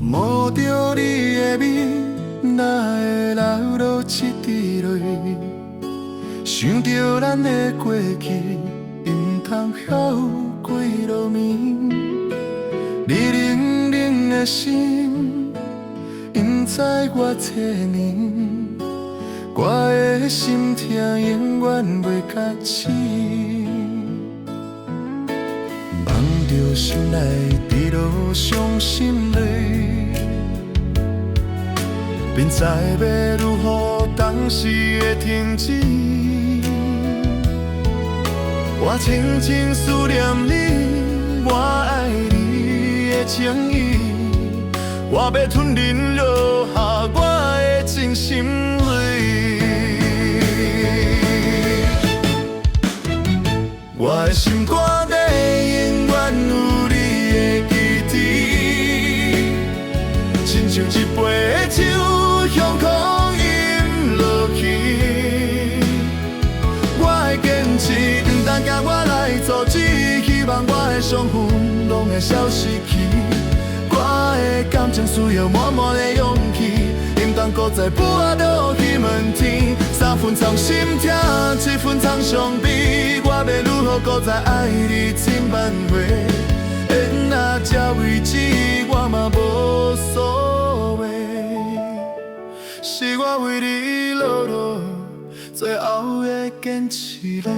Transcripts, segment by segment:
摸着你的面，哪会流落一滴泪？想着咱的过去，因通晓几落年。你冷冷的心，因知我这年，我的心痛永远袂甲醒。望着心内滴落伤心泪，便知要如何当时的停止。我静静思念你，我爱你的情意，我要吞忍落下我的真心泪。我的心肝底永远有你的记忆，亲像一杯酒向空饮落去。我会坚持，不但甲我来阻止，希望我的伤痕拢会消失去。我的感情需要满满的勇气，唔通搁再跋倒去问天。3分藏心痛，7分藏伤悲。我要如何搁再爱你千万回？演到这为止，我嘛无所谓。是我为你落落，最后的坚持嘞。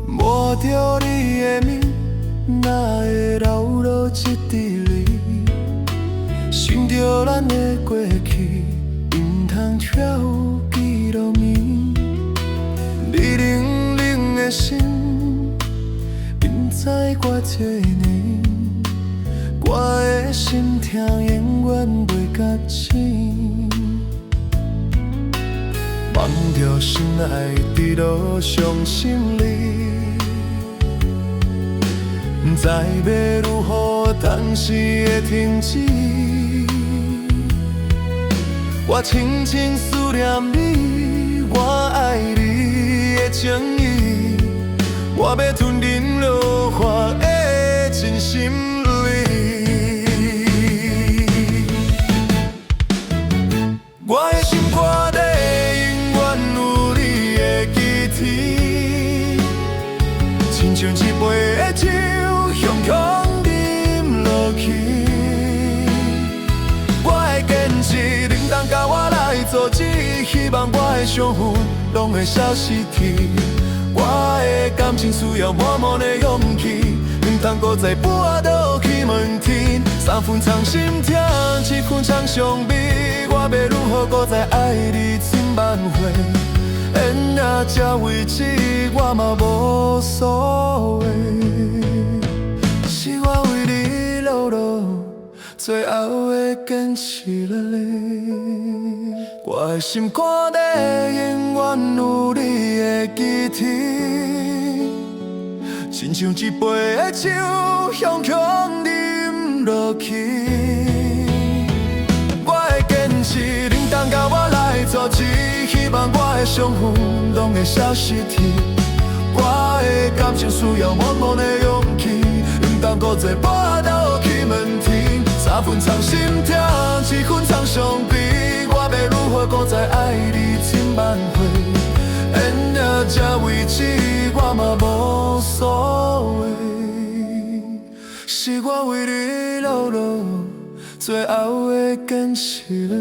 摸着你的面，哪会流落一滴泪？想着咱的过去，唔通跳几落年。你冷冷的心，因知我这年，我的心痛永远袂甲醒。望着心内滴落伤心泪，不知要如何当时的停止。我静静思念你，我爱你的情意，我要吞忍落下的真心泪。我的心肝底永远有你的记忆，亲像一杯酒向空饮落去。我会坚持，能当甲我来阻止，希望我的伤痕拢会消失去。我的感情需要满满的勇气，唔通搁再跋倒去问天。3分藏心痛，7分藏伤悲。我要如何搁再爱你千万回？演到这为止，我嘛无所谓。是我为你落落，最后的坚持了嘞。我的心肝底永远有你的记忆，亲像一杯酒向空饮落去。我会坚持，能当甲我来阻止，希望我的伤痕拢会消失去。我的感情需要满满的勇气，唔通搁再跋倒去问天。3分藏心痛，7分藏伤悲。我要如何搁再爱你千万回？演到这为止，我嘛无所谓。是我为你落落，最后的坚持嘞。